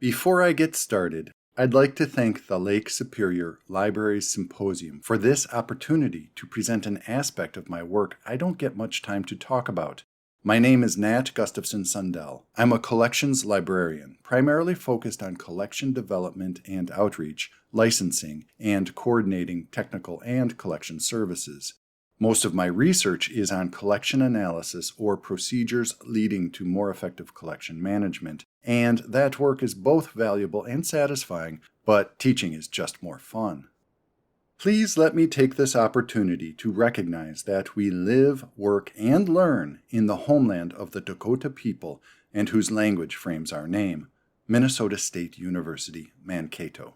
Before I get started, I'd like to thank the Lake Superior Libraries Symposium for this opportunity to present an aspect of my work I don't get much time to talk about. My name is Nat Gustafson Sundell. I'm a collections librarian, primarily focused on collection development and outreach, licensing, and coordinating technical and collection services. Most of my research is on collection analysis or procedures leading to more effective collection management, and that work is both valuable and satisfying, but teaching is just more fun. Please let me take this opportunity to recognize that we live, work, and learn in the homeland of the Dakota people and whose language frames our name, Minnesota State University, Mankato.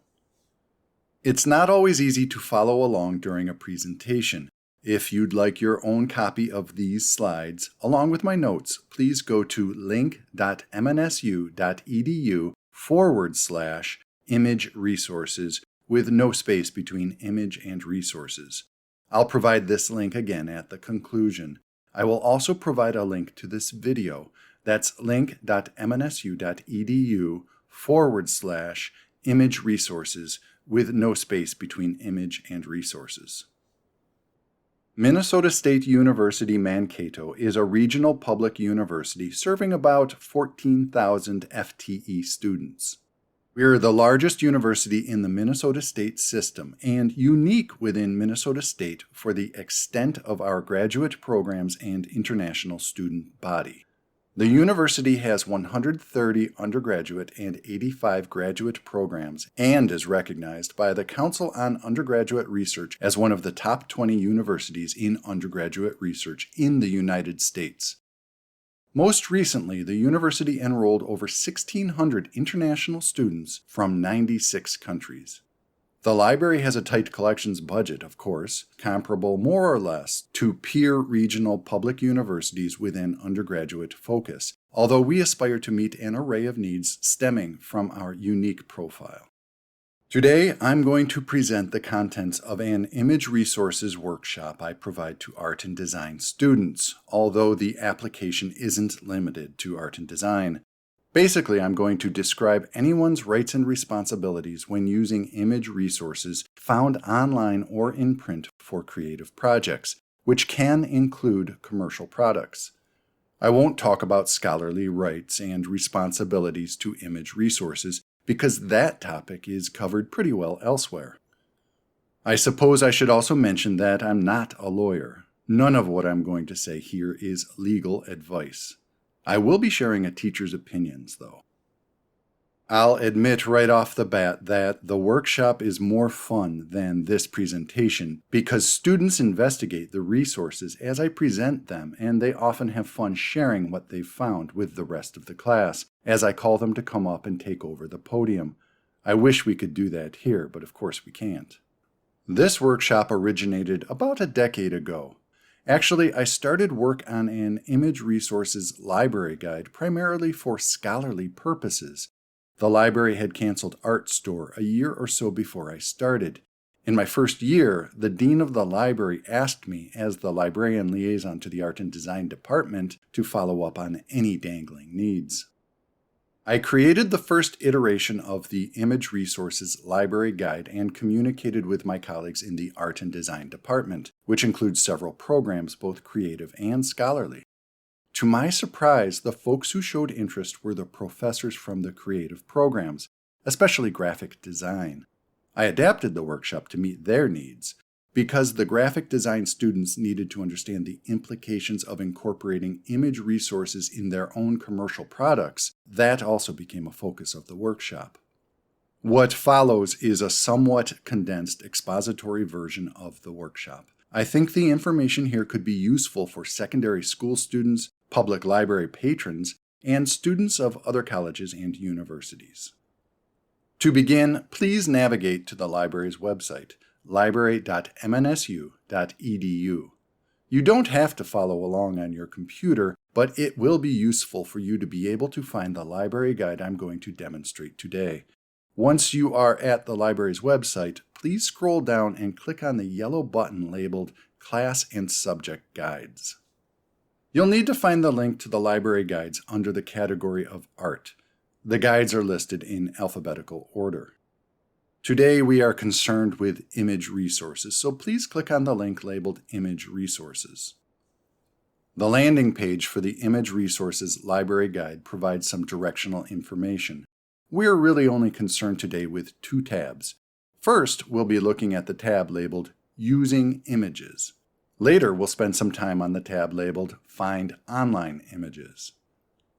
It's not always easy to follow along during a presentation. If you'd like your own copy of these slides, along with my notes, please go to link.mnsu.edu/image resources with no space between image and resources. I'll provide this link again at the conclusion. I will also provide a link to this video. That's link.mnsu.edu/image resources with no space between image and resources. Minnesota State University Mankato is a regional public university serving about 14,000 FTE students. We're the largest university in the Minnesota State system and unique within Minnesota State for the extent of our graduate programs and international student body. The university has 130 undergraduate and 85 graduate programs and is recognized by the Council on Undergraduate Research as one of the top 20 universities in undergraduate research in the United States. Most recently, the university enrolled over 1,600 international students from 96 countries. The library has a tight collections budget, of course, comparable more or less to peer regional public universities with an undergraduate focus, although we aspire to meet an array of needs stemming from our unique profile. Today, I'm going to present the contents of an image resources workshop I provide to art and design students, although the application isn't limited to art and design. Basically, I'm going to describe anyone's rights and responsibilities when using image resources found online or in print for creative projects, which can include commercial products. I won't talk about scholarly rights and responsibilities to image resources because that topic is covered pretty well elsewhere. I suppose I should also mention that I'm not a lawyer. None of what I'm going to say here is legal advice. I will be sharing a teacher's opinions, though. I'll admit right off the bat that the workshop is more fun than this presentation because students investigate the resources as I present them, and they often have fun sharing what they've found with the rest of the class as I call them to come up and take over the podium. I wish we could do that here, but of course we can't. This workshop originated about a decade ago. Actually, I started work on an image resources library guide primarily for scholarly purposes. The library had canceled Art Store a year or so before I started. In my first year, the dean of the library asked me, as the librarian liaison to the art and design department, to follow up on any dangling needs. I created the first iteration of the Image Resources Library Guide and communicated with my colleagues in the Art and Design Department, which includes several programs, both creative and scholarly. To my surprise, the folks who showed interest were the professors from the creative programs, especially graphic design. I adapted the workshop to meet their needs. Because the graphic design students needed to understand the implications of incorporating image resources in their own commercial products, that also became a focus of the workshop. What follows is a somewhat condensed expository version of the workshop. I think the information here could be useful for secondary school students, public library patrons, and students of other colleges and universities. To begin, please navigate to the library's website, library.mnsu.edu. You don't have to follow along on your computer, but it will be useful for you to be able to find the library guide I'm going to demonstrate today. Once you are at the library's website, please scroll down and click on the yellow button labeled Class and Subject Guides. You'll need to find the link to the library guides under the category of Art. The guides are listed in alphabetical order. Today we are concerned with image resources, so please click on the link labeled Image Resources. The landing page for the Image Resources Library Guide provides some directional information. We're really only concerned today with two tabs. First, we'll be looking at the tab labeled Using Images. Later, we'll spend some time on the tab labeled Find Online Images.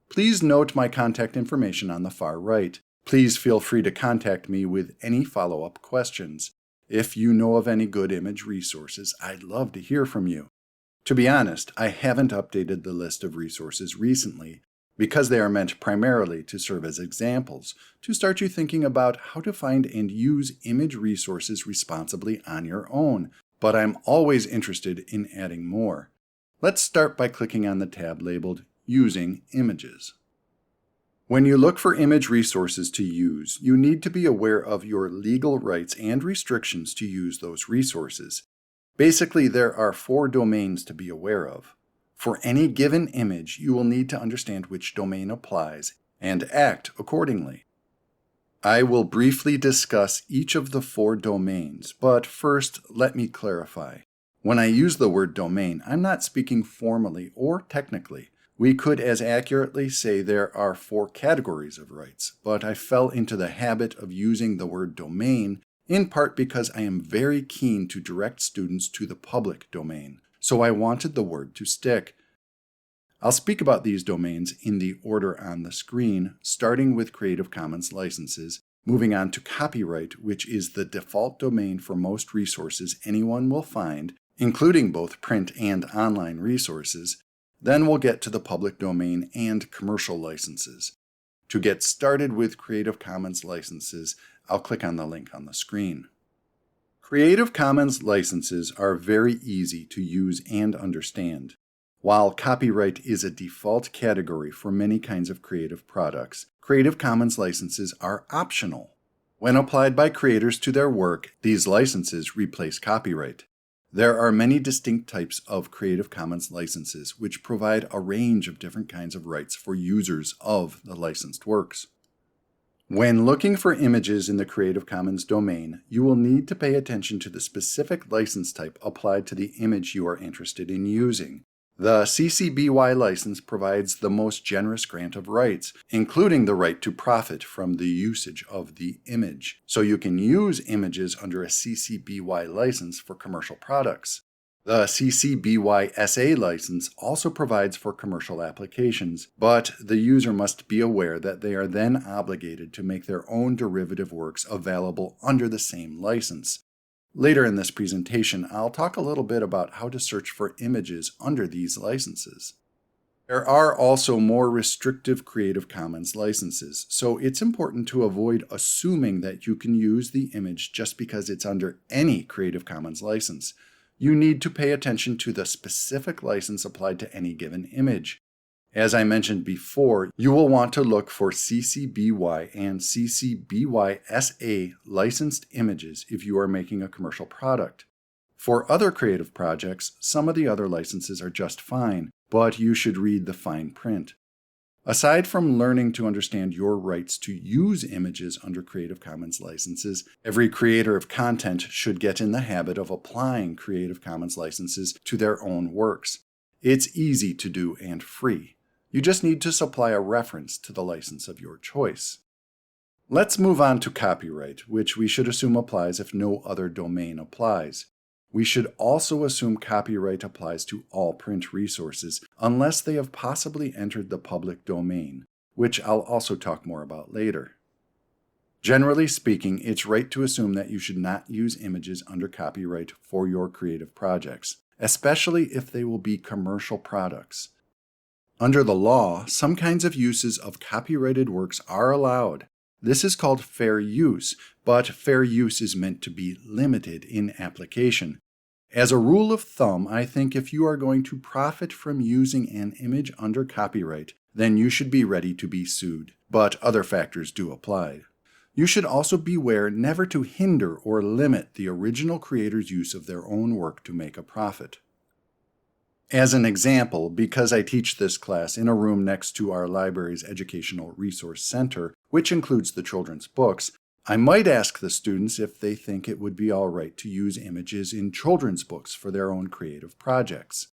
Please note my contact information on the far right. Please feel free to contact me with any follow-up questions. If you know of any good image resources, I'd love to hear from you. To be honest, I haven't updated the list of resources recently because they are meant primarily to serve as examples, to start you thinking about how to find and use image resources responsibly on your own, but I'm always interested in adding more. Let's start by clicking on the tab labeled Using Images. When you look for image resources to use, you need to be aware of your legal rights and restrictions to use those resources. Basically, there are 4 domains to be aware of. For any given image, you will need to understand which domain applies and act accordingly. I will briefly discuss each of the 4 domains, but first, let me clarify. When I use the word domain, I'm not speaking formally or technically. We could as accurately say there are 4 categories of rights, but I fell into the habit of using the word domain in part because I am very keen to direct students to the public domain, so I wanted the word to stick. I'll speak about these domains in the order on the screen, starting with Creative Commons licenses, moving on to copyright, which is the default domain for most resources anyone will find, including both print and online resources. Then we'll get to the public domain and commercial licenses. To get started with Creative Commons licenses, I'll click on the link on the screen. Creative Commons licenses are very easy to use and understand. While copyright is a default category for many kinds of creative products, Creative Commons licenses are optional. When applied by creators to their work, these licenses replace copyright. There are many distinct types of Creative Commons licenses which provide a range of different kinds of rights for users of the licensed works. When looking for images in the Creative Commons domain, you will need to pay attention to the specific license type applied to the image you are interested in using. The CC-BY license provides the most generous grant of rights, including the right to profit from the usage of the image, so you can use images under a CC-BY license for commercial products. The CC-BY-SA license also provides for commercial applications, but the user must be aware that they are then obligated to make their own derivative works available under the same license. Later in this presentation, I'll talk a little bit about how to search for images under these licenses. There are also more restrictive Creative Commons licenses, so it's important to avoid assuming that you can use the image just because it's under any Creative Commons license. You need to pay attention to the specific license applied to any given image. As I mentioned before, you will want to look for CC-BY and CC-BY-SA licensed images if you are making a commercial product. For other creative projects, some of the other licenses are just fine, but you should read the fine print. Aside from learning to understand your rights to use images under Creative Commons licenses, every creator of content should get in the habit of applying Creative Commons licenses to their own works. It's easy to do and free. You just need to supply a reference to the license of your choice. Let's move on to copyright, which we should assume applies if no other domain applies. We should also assume copyright applies to all print resources, unless they have possibly entered the public domain, which I'll also talk more about later. Generally speaking, it's right to assume that you should not use images under copyright for your creative projects, especially if they will be commercial products. Under the law, some kinds of uses of copyrighted works are allowed. This is called fair use, but fair use is meant to be limited in application. As a rule of thumb, I think if you are going to profit from using an image under copyright, then you should be ready to be sued, but other factors do apply. You should also beware never to hinder or limit the original creator's use of their own work to make a profit. As an example, because I teach this class in a room next to our library's Educational Resource Center, which includes the children's books, I might ask the students if they think it would be all right to use images in children's books for their own creative projects.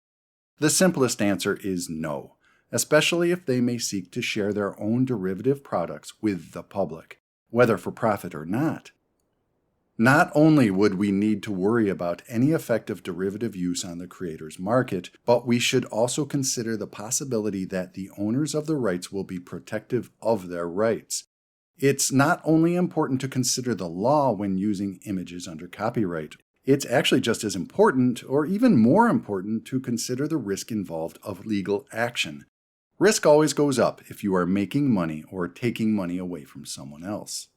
The simplest answer is no, especially if they may seek to share their own derivative products with the public, whether for profit or not. Not only would we need to worry about any effective derivative use on the creator's market, but we should also consider the possibility that the owners of the rights will be protective of their rights. It's not only important to consider the law when using images under copyright. It's actually just as important, or even more important, to consider the risk involved of legal action. Risk always goes up if you are making money or taking money away from someone else.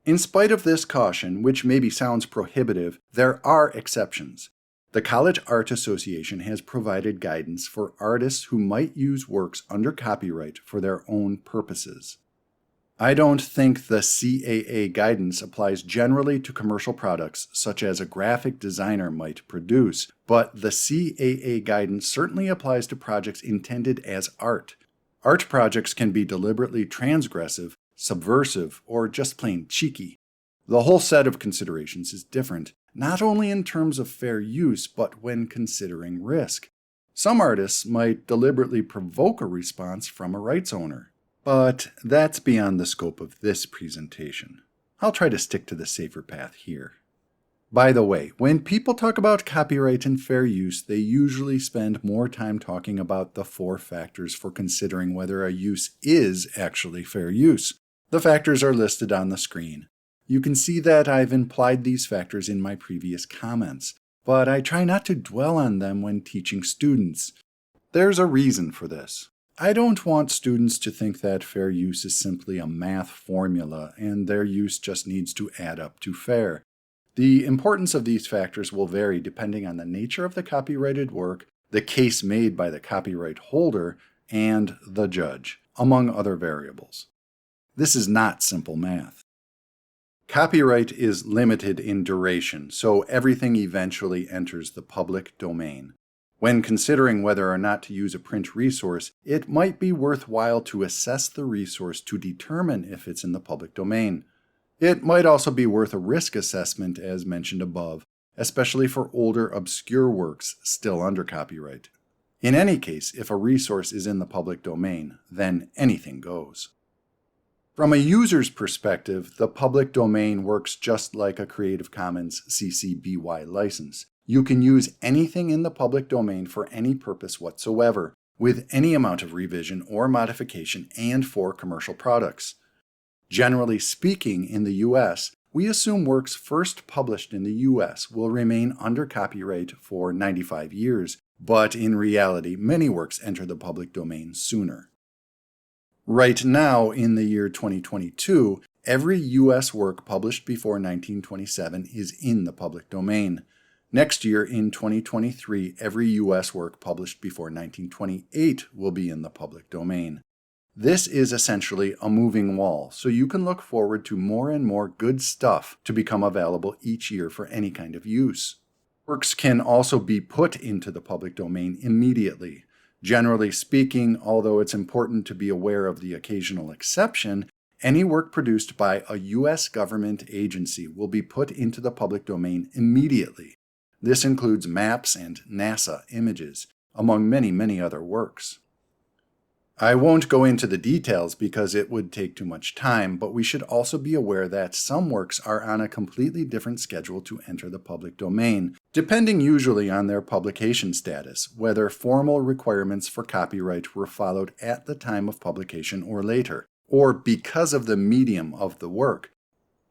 In spite of this caution, which maybe sounds prohibitive, there are exceptions. The College Art Association has provided guidance for artists who might use works under copyright for their own purposes. I don't think the CAA guidance applies generally to commercial products such as a graphic designer might produce, but the CAA guidance certainly applies to projects intended as art. Art projects can be deliberately transgressive, subversive, or just plain cheeky. The whole set of considerations is different, not only in terms of fair use, but when considering risk. Some artists might deliberately provoke a response from a rights owner. But that's beyond the scope of this presentation. I'll try to stick to the safer path here. By the way, when people talk about copyright and fair use, they usually spend more time talking about the 4 factors for considering whether a use is actually fair use. The factors are listed on the screen. You can see that I've implied these factors in my previous comments, but I try not to dwell on them when teaching students. There's a reason for this. I don't want students to think that fair use is simply a math formula and their use just needs to add up to fair. The importance of these factors will vary depending on the nature of the copyrighted work, the case made by the copyright holder, and the judge, among other variables. This is not simple math. Copyright is limited in duration, so everything eventually enters the public domain. When considering whether or not to use a print resource, it might be worthwhile to assess the resource to determine if it's in the public domain. It might also be worth a risk assessment as mentioned above, especially for older, obscure works still under copyright. In any case, if a resource is in the public domain, then anything goes. From a user's perspective, the public domain works just like a Creative Commons CC BY license. You can use anything in the public domain for any purpose whatsoever, with any amount of revision or modification and for commercial products. Generally speaking, in the US, we assume works first published in the US will remain under copyright for 95 years, but in reality, many works enter the public domain sooner. Right now, in the year 2022, every US work published before 1927 is in the public domain. Next year, in 2023, every U.S. work published before 1928 will be in the public domain. This is essentially a moving wall, so you can look forward to more and more good stuff to become available each year for any kind of use. Works can also be put into the public domain immediately. Generally speaking, although it's important to be aware of the occasional exception, any work produced by a U.S. government agency will be put into the public domain immediately. This includes maps and NASA images, among many other works. I won't go into the details because it would take too much time, but we should also be aware that some works are on a completely different schedule to enter the public domain, depending usually on their publication status, whether formal requirements for copyright were followed at the time of publication or later, or because of the medium of the work.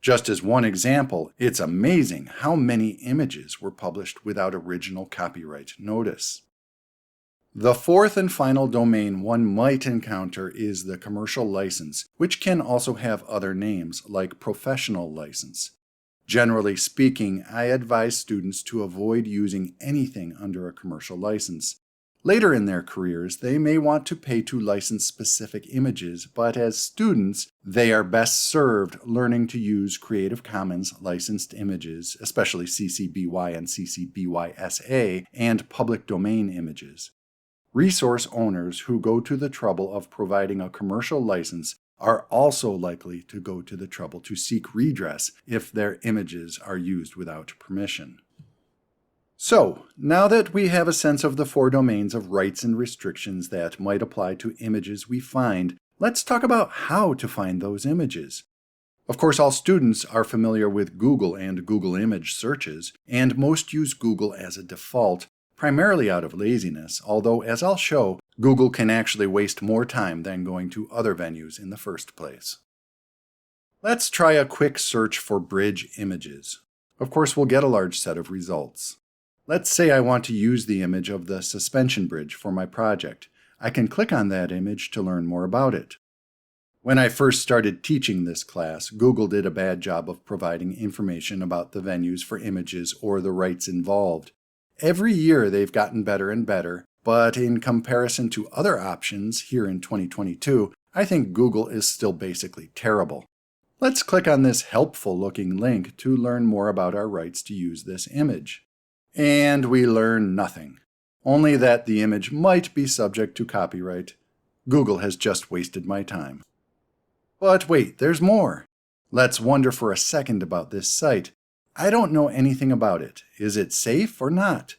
Just as one example, it's amazing how many images were published without original copyright notice. The 4th and final domain one might encounter is the commercial license, which can also have other names like professional license. Generally speaking, I advise students to avoid using anything under a commercial license. Later in their careers, they may want to pay to license specific images, but as students, they are best served learning to use Creative Commons licensed images, especially CC BY and CC BY SA, and public domain images. Resource owners who go to the trouble of providing a commercial license are also likely to go to the trouble to seek redress if their images are used without permission. So, now that we have a sense of the four domains of rights and restrictions that might apply to images we find, let's talk about how to find those images. Of course, all students are familiar with Google and Google image searches, and most use Google as a default, primarily out of laziness, although, as I'll show, Google can actually waste more time than going to other venues in the first place. Let's try a quick search for bridge images. Of course, we'll get a large set of results. Let's say I want to use the image of the suspension bridge for my project. I can click on that image to learn more about it. When I first started teaching this class, Google did a bad job of providing information about the venues for images or the rights involved. Every year they've gotten better and better, but in comparison to other options here in 2022, I think Google is still basically terrible. Let's click on this helpful-looking link to learn more about our rights to use this image. And we learn nothing. Only that the image might be subject to copyright. Google has just wasted my time. But wait, there's more. Let's wonder for a second about this site. I don't know anything about it. Is it safe or not?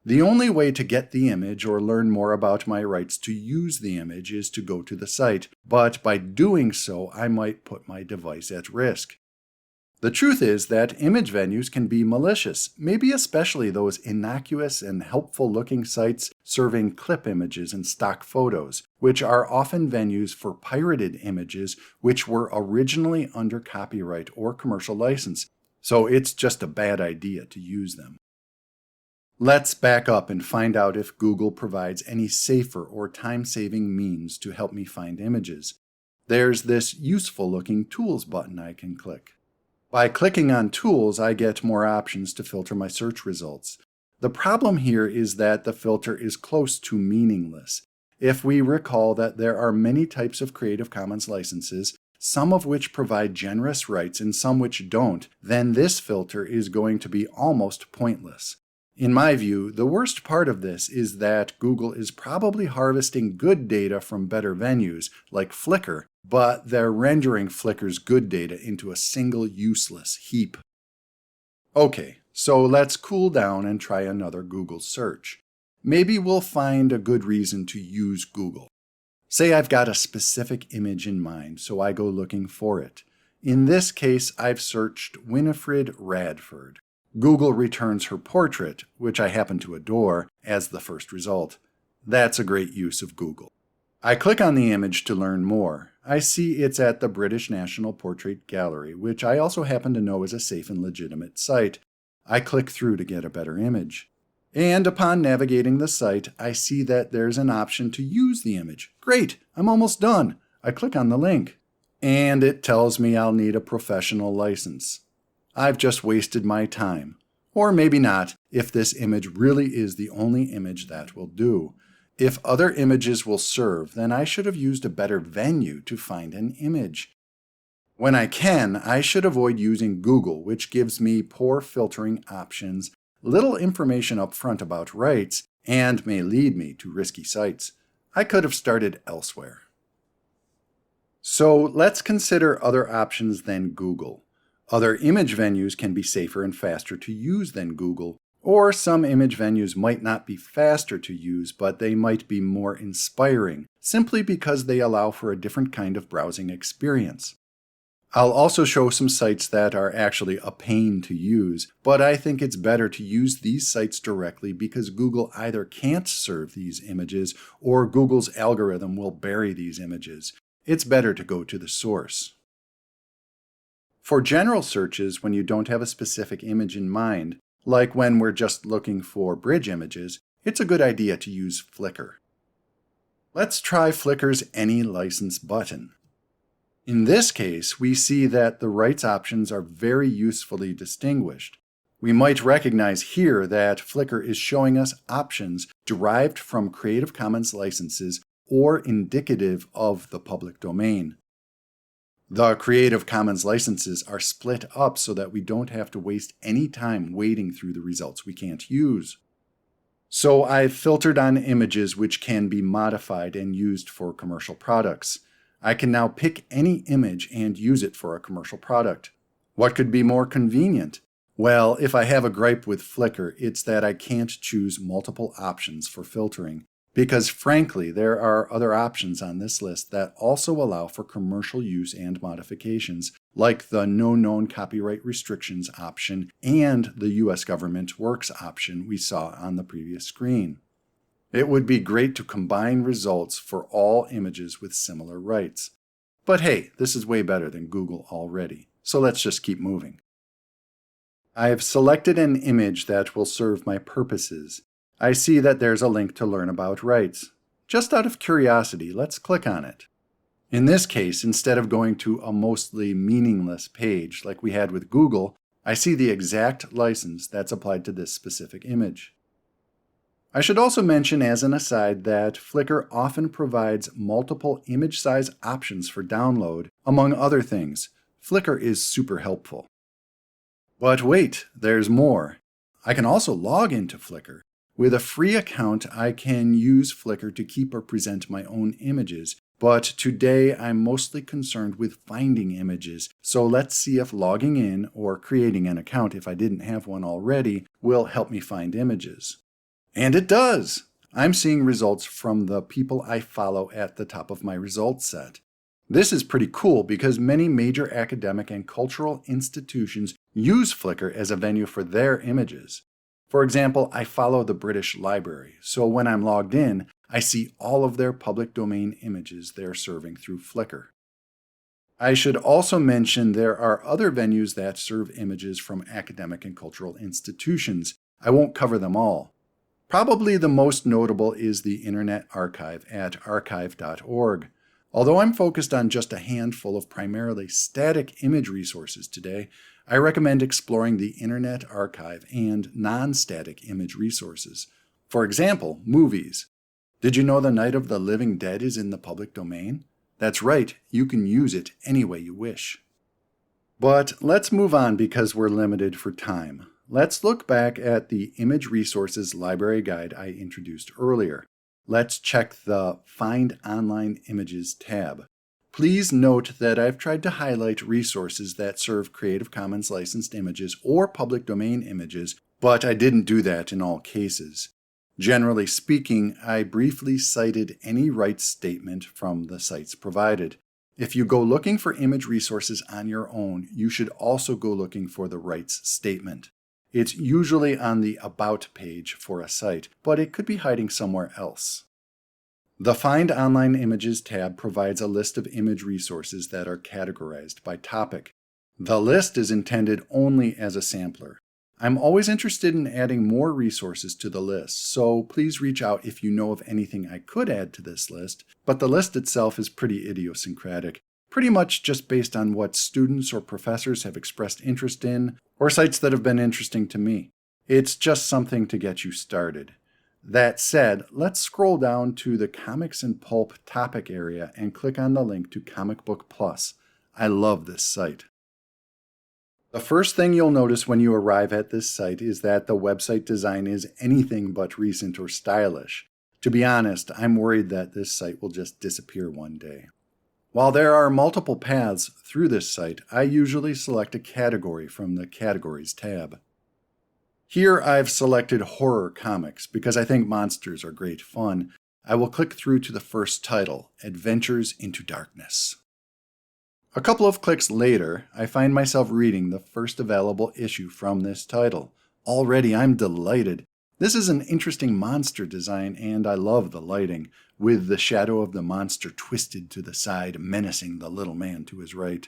The only way to get the image or learn more about my rights to use the image is to go to the site, but by doing so, I might put my device at risk. The truth is that image venues can be malicious, maybe especially those innocuous and helpful-looking sites serving clip images and stock photos, which are often venues for pirated images which were originally under copyright or commercial license, so it's just a bad idea to use them. Let's back up and find out if Google provides any safer or time-saving means to help me find images. There's this useful-looking Tools button I can click. By clicking on Tools, I get more options to filter my search results. The problem here is that the filter is close to meaningless. If we recall that there are many types of Creative Commons licenses, some of which provide generous rights and some which don't, then this filter is going to be almost pointless. In my view, the worst part of this is that Google is probably harvesting good data from better venues, like Flickr, but they're rendering Flickr's good data into a single useless heap. Okay, so let's cool down and try another Google search. Maybe we'll find a good reason to use Google. Say I've got a specific image in mind, so I go looking for it. In this case, I've searched Winifred Radford. Google returns her portrait, which I happen to adore, as the first result. That's a great use of Google. I click on the image to learn more. I see it's at the British National Portrait Gallery, which I also happen to know is a safe and legitimate site. I click through to get a better image. And upon navigating the site, I see that there's an option to use the image. Great! I'm almost done. I click on the link. And it tells me I'll need a professional license. I've just wasted my time. Or maybe not, if this image really is the only image that will do. If other images will serve, then I should have used a better venue to find an image. When I can, I should avoid using Google, which gives me poor filtering options, little information up front about rights, and may lead me to risky sites. I could have started elsewhere. So let's consider other options than Google. Other image venues can be safer and faster to use than Google, or some image venues might not be faster to use, but they might be more inspiring, simply because they allow for a different kind of browsing experience. I'll also show some sites that are actually a pain to use, but I think it's better to use these sites directly because Google either can't serve these images or Google's algorithm will bury these images. It's better to go to the source. For general searches, when you don't have a specific image in mind, like when we're just looking for bridge images, it's a good idea to use Flickr. Let's try Flickr's Any License button. In this case, we see that the rights options are very usefully distinguished. We might recognize here that Flickr is showing us options derived from Creative Commons licenses or indicative of the public domain. The Creative Commons licenses are split up so that we don't have to waste any time wading through the results we can't use. So I've filtered on images which can be modified and used for commercial products. I can now pick any image and use it for a commercial product. What could be more convenient? Well, if I have a gripe with Flickr, it's that I can't choose multiple options for filtering, because frankly, there are other options on this list that also allow for commercial use and modifications, like the No Known Copyright Restrictions option and the US Government Works option we saw on the previous screen. It would be great to combine results for all images with similar rights. But hey, this is way better than Google already, so let's just keep moving. I have selected an image that will serve my purposes. I see that there's a link to learn about rights. Just out of curiosity, let's click on it. In this case, instead of going to a mostly meaningless page like we had with Google, I see the exact license that's applied to this specific image. I should also mention as an aside that Flickr often provides multiple image size options for download, among other things. Flickr is super helpful. But wait, there's more. I can also log into Flickr. With a free account, I can use Flickr to keep or present my own images, but today I'm mostly concerned with finding images, so let's see if logging in or creating an account if I didn't have one already will help me find images. And it does! I'm seeing results from the people I follow at the top of my results set. This is pretty cool because many major academic and cultural institutions use Flickr as a venue for their images. For example, I follow the British Library, so when I'm logged in, I see all of their public domain images they're serving through Flickr. I should also mention there are other venues that serve images from academic and cultural institutions. I won't cover them all. Probably the most notable is the Internet Archive at archive.org. Although I'm focused on just a handful of primarily static image resources today, I recommend exploring the Internet Archive and non-static image resources. For example, movies. Did you know The Night of the Living Dead is in the public domain? That's right, you can use it any way you wish. But let's move on because we're limited for time. Let's look back at the Image Resources Library Guide I introduced earlier. Let's check the Find Online Images tab. Please note that I've tried to highlight resources that serve Creative Commons licensed images or public domain images, but I didn't do that in all cases. Generally speaking, I briefly cited any rights statement from the sites provided. If you go looking for image resources on your own, you should also go looking for the rights statement. It's usually on the About page for a site, but it could be hiding somewhere else. The Find Online Images tab provides a list of image resources that are categorized by topic. The list is intended only as a sampler. I'm always interested in adding more resources to the list, so please reach out if you know of anything I could add to this list, but the list itself is pretty idiosyncratic, pretty much just based on what students or professors have expressed interest in, or sites that have been interesting to me. It's just something to get you started. That said, let's scroll down to the Comics and Pulp topic area and click on the link to Comic Book Plus. I love this site. The first thing you'll notice when you arrive at this site is that the website design is anything but recent or stylish. To be honest, I'm worried that this site will just disappear one day. While there are multiple paths through this site, I usually select a category from the Categories tab. Here I've selected horror comics because I think monsters are great fun. I will click through to the first title, Adventures into Darkness. A couple of clicks later, I find myself reading the first available issue from this title. Already I'm delighted. This is an interesting monster design and I love the lighting, with the shadow of the monster twisted to the side, menacing the little man to his right.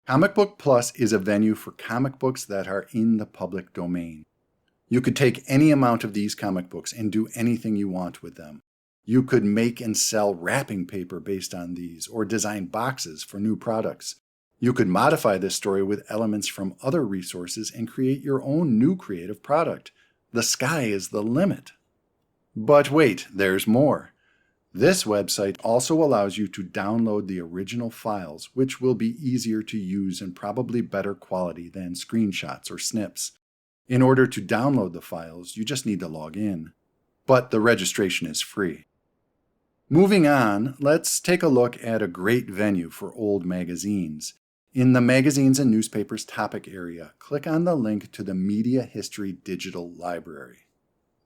Comic Book Plus is a venue for comic books that are in the public domain. You could take any amount of these comic books and do anything you want with them. You could make and sell wrapping paper based on these, or design boxes for new products. You could modify this story with elements from other resources and create your own new creative product. The sky is the limit. But wait, there's more. This website also allows you to download the original files, which will be easier to use and probably better quality than screenshots or snips. In order to download the files, you just need to log in. But the registration is free. Moving on, let's take a look at a great venue for old magazines. In the Magazines and Newspapers topic area, click on the link to the Media History Digital Library.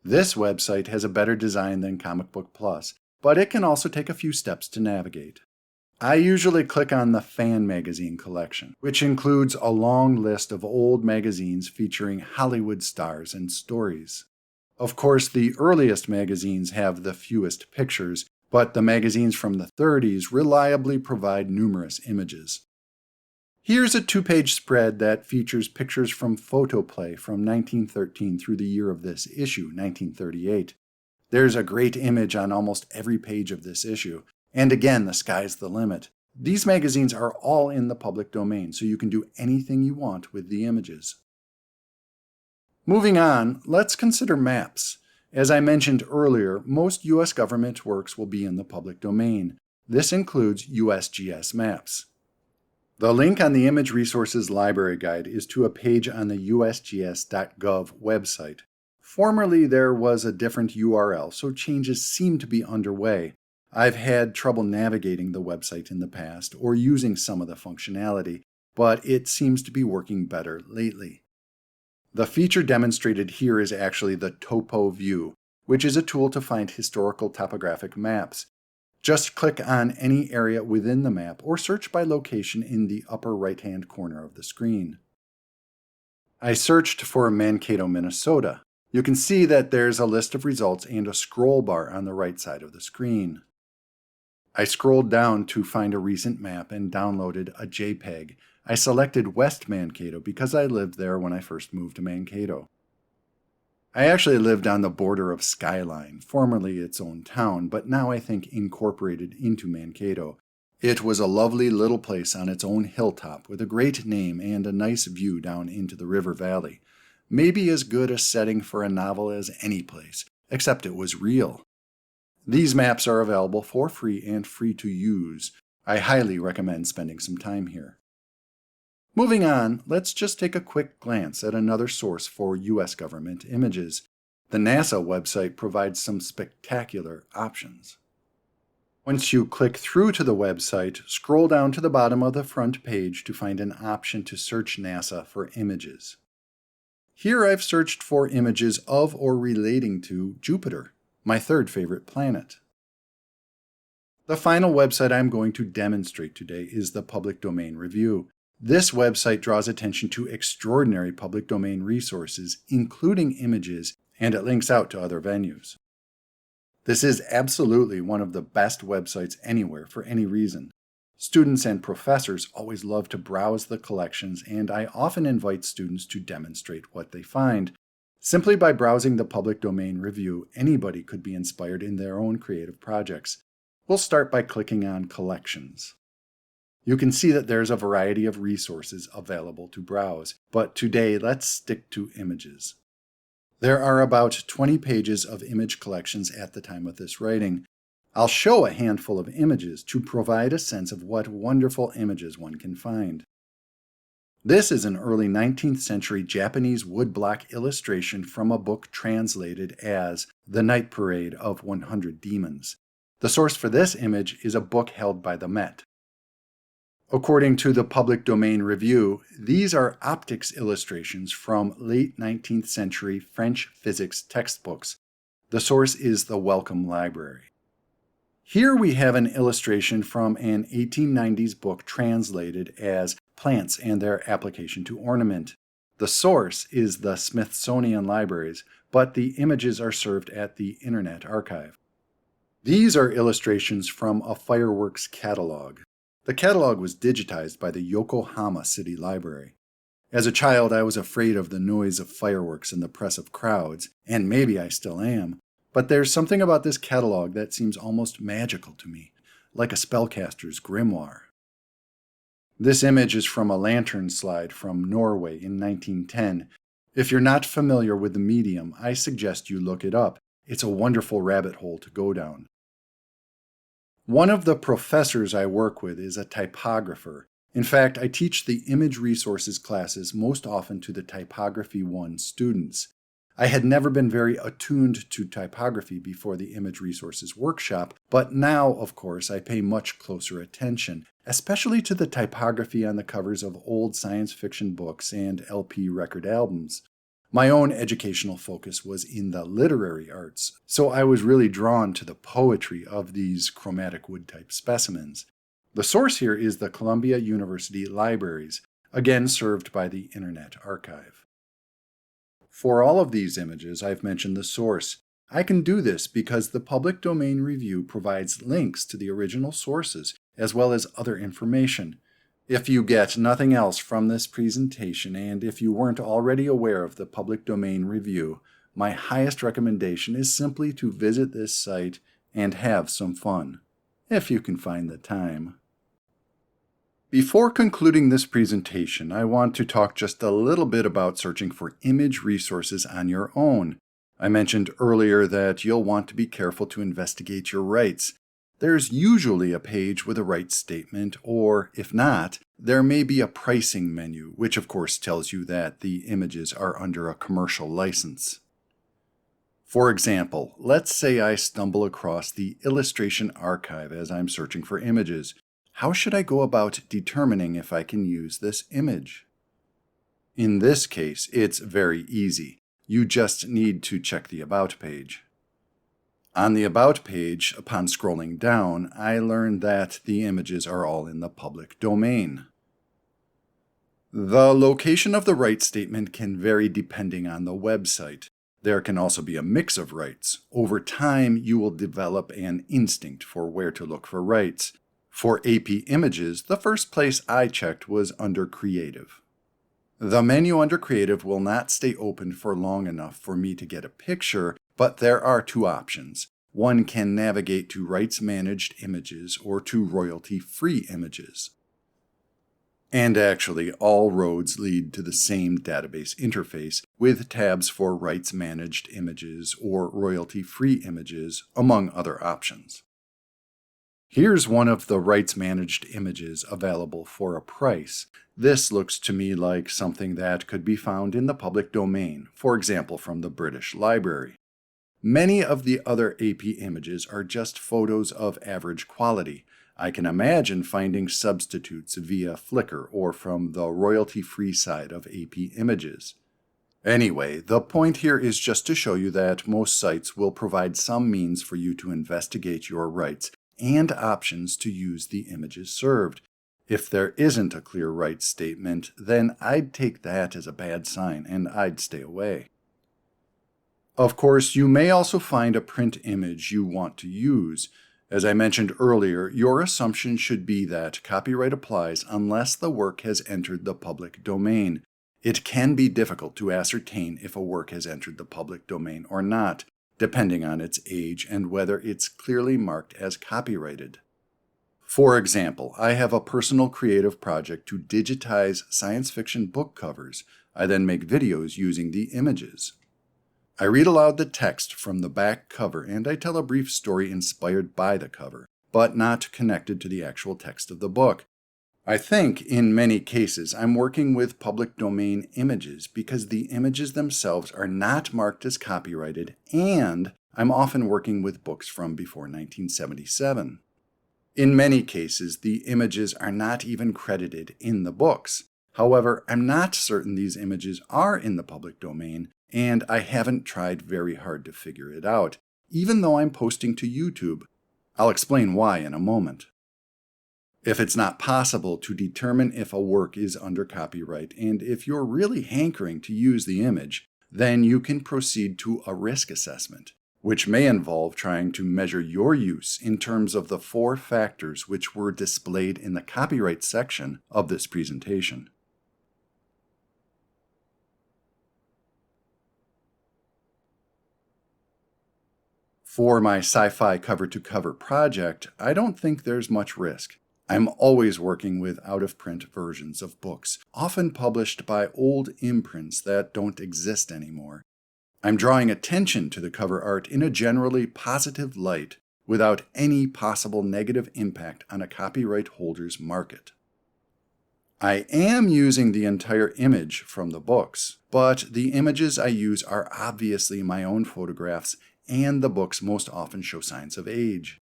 This website has a better design than Comic Book Plus, but it can also take a few steps to navigate. I usually click on the Fan Magazine collection, which includes a long list of old magazines featuring Hollywood stars and stories. Of course, the earliest magazines have the fewest pictures, but the magazines from the 30s reliably provide numerous images. Here's a 2-page spread that features pictures from photoplay from 1913 through the year of this issue, 1938. There's a great image on almost every page of this issue, and again, the sky's the limit. These magazines are all in the public domain, so you can do anything you want with the images. Moving on, let's consider maps. As I mentioned earlier, most U.S. government works will be in the public domain. This includes USGS maps. The link on the Image Resources Library Guide is to a page on the usgs.gov website. Formerly, there was a different URL, so changes seem to be underway. I've had trouble navigating the website in the past or using some of the functionality, but it seems to be working better lately. The feature demonstrated here is actually the Topo View, which is a tool to find historical topographic maps. Just click on any area within the map or search by location in the upper right-hand corner of the screen. I searched for Mankato, Minnesota. You can see that there's a list of results and a scroll bar on the right side of the screen. I scrolled down to find a recent map and downloaded a JPEG. I selected West Mankato because I lived there when I first moved to Mankato. I actually lived on the border of Skyline, formerly its own town, but now I think incorporated into Mankato. It was a lovely little place on its own hilltop with a great name and a nice view down into the river valley. Maybe as good a setting for a novel as any place, except it was real. These maps are available for free and free to use. I highly recommend spending some time here. Moving on, let's just take a quick glance at another source for U.S. government images. The NASA website provides some spectacular options. Once you click through to the website, scroll down to the bottom of the front page to find an option to search NASA for images. Here I've searched for images of or relating to Jupiter, my third favorite planet. The final website I'm going to demonstrate today is the Public Domain Review. This website draws attention to extraordinary public domain resources, including images, and it links out to other venues. This is absolutely one of the best websites anywhere for any reason. Students and professors always love to browse the collections, and I often invite students to demonstrate what they find. Simply by browsing the Public Domain Review, anybody could be inspired in their own creative projects. We'll start by clicking on Collections. You can see that there's a variety of resources available to browse, but today let's stick to images. There are about 20 pages of image collections at the time of this writing. I'll show a handful of images to provide a sense of what wonderful images one can find. This is an early 19th century Japanese woodblock illustration from a book translated as The Night Parade of 100 Demons. The source for this image is a book held by the Met. According to the Public Domain Review, these are optics illustrations from late 19th century French physics textbooks. The source is the Wellcome Library. Here we have an illustration from an 1890s book translated as Plants and Their Application to Ornament. The source is the Smithsonian Libraries, but the images are served at the Internet Archive. These are illustrations from a fireworks catalog. The catalog was digitized by the Yokohama City Library. As a child, I was afraid of the noise of fireworks and the press of crowds, and maybe I still am, but there's something about this catalog that seems almost magical to me, like a spellcaster's grimoire. This image is from a lantern slide from Norway in 1910. If you're not familiar with the medium, I suggest you look it up. It's a wonderful rabbit hole to go down. One of the professors I work with is a typographer. In fact, I teach the image resources classes most often to the Typography 1 students. I had never been very attuned to typography before the image resources workshop, but now, of course, I pay much closer attention, especially to the typography on the covers of old science fiction books and LP record albums. My own educational focus was in the literary arts, so I was really drawn to the poetry of these chromatic wood type specimens. The source here is the Columbia University Libraries, again served by the Internet Archive. For all of these images, I've mentioned the source. I can do this because the Public Domain Review provides links to the original sources, as well as other information. If you get nothing else from this presentation, and if you weren't already aware of the Public Domain Review, my highest recommendation is simply to visit this site and have some fun, if you can find the time. Before concluding this presentation, I want to talk just a little bit about searching for image resources on your own. I mentioned earlier that you'll want to be careful to investigate your rights. There's usually a page with a rights statement, or if not, there may be a pricing menu, which of course tells you that the images are under a commercial license. For example, let's say I stumble across the Illustration Archive as I'm searching for images. How should I go about determining if I can use this image? In this case, it's very easy. You just need to check the About page. On the About page, upon scrolling down, I learned that the images are all in the public domain. The location of the rights statement can vary depending on the website. There can also be a mix of rights. Over time, you will develop an instinct for where to look for rights. For AP Images, the first place I checked was under Creative. The menu under Creative will not stay open for long enough for me to get a picture, but there are two options. One can navigate to rights-managed images or to royalty-free images. And actually, all roads lead to the same database interface, with tabs for rights-managed images or royalty-free images, among other options. Here's one of the rights-managed images available for a price. This looks to me like something that could be found in the public domain, for example from the British Library. Many of the other AP images are just photos of average quality. I can imagine finding substitutes via Flickr or from the royalty-free side of AP Images. Anyway, the point here is just to show you that most sites will provide some means for you to investigate your rights and options to use the images served. If there isn't a clear rights statement, then I'd take that as a bad sign and I'd stay away. Of course, you may also find a print image you want to use. As I mentioned earlier, your assumption should be that copyright applies unless the work has entered the public domain. It can be difficult to ascertain if a work has entered the public domain or not, depending on its age and whether it's clearly marked as copyrighted. For example, I have a personal creative project to digitize science fiction book covers. I then make videos using the images. I read aloud the text from the back cover and I tell a brief story inspired by the cover, but not connected to the actual text of the book. I think, in many cases, I'm working with public domain images because the images themselves are not marked as copyrighted, and I'm often working with books from before 1977. In many cases, the images are not even credited in the books. However, I'm not certain these images are in the public domain, and I haven't tried very hard to figure it out, even though I'm posting to YouTube. I'll explain why in a moment. If it's not possible to determine if a work is under copyright, and if you're really hankering to use the image, then you can proceed to a risk assessment, which may involve trying to measure your use in terms of the 4 factors which were displayed in the copyright section of this presentation. For my sci-fi cover-to-cover project, I don't think there's much risk. I'm always working with out-of-print versions of books, often published by old imprints that don't exist anymore. I'm drawing attention to the cover art in a generally positive light without any possible negative impact on a copyright holder's market. I am using the entire image from the books, but the images I use are obviously my own photographs, and the books most often show signs of age.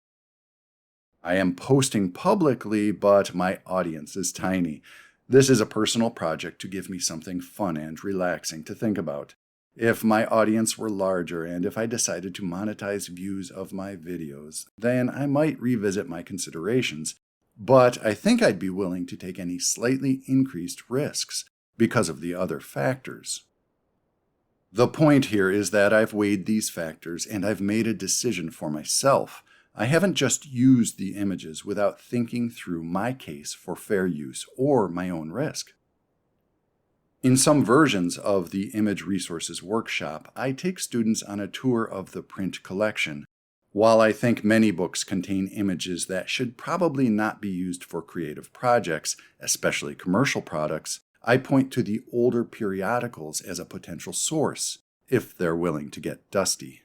I am posting publicly, but my audience is tiny. This is a personal project to give me something fun and relaxing to think about. If my audience were larger and if I decided to monetize views of my videos, then I might revisit my considerations, but I think I'd be willing to take any slightly increased risks because of the other factors. The point here is that I've weighed these factors and I've made a decision for myself. I haven't just used the images without thinking through my case for fair use or my own risk. In some versions of the Image Resources Workshop, I take students on a tour of the print collection. While I think many books contain images that should probably not be used for creative projects, especially commercial products, I point to the older periodicals as a potential source, if they're willing to get dusty.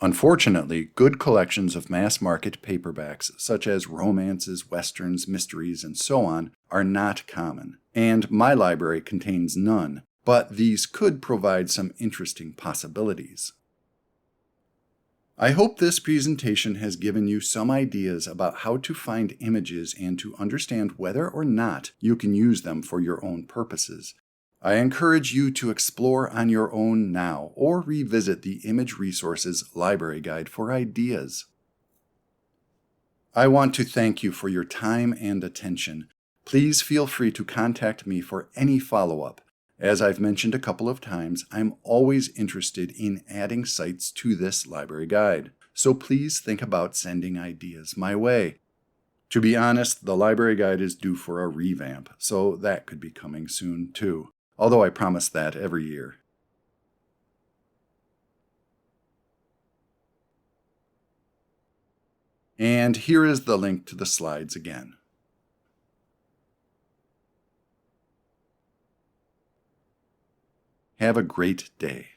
Unfortunately, good collections of mass-market paperbacks, such as romances, westerns, mysteries, and so on, are not common, and my library contains none, but these could provide some interesting possibilities. I hope this presentation has given you some ideas about how to find images and to understand whether or not you can use them for your own purposes. I encourage you to explore on your own now or revisit the Image Resources Library Guide for ideas. I want to thank you for your time and attention. Please feel free to contact me for any follow-up. As I've mentioned a couple of times, I'm always interested in adding sites to this library guide, so please think about sending ideas my way. To be honest, the library guide is due for a revamp, so that could be coming soon too, although I promise that every year. And here is the link to the slides again. Have a great day.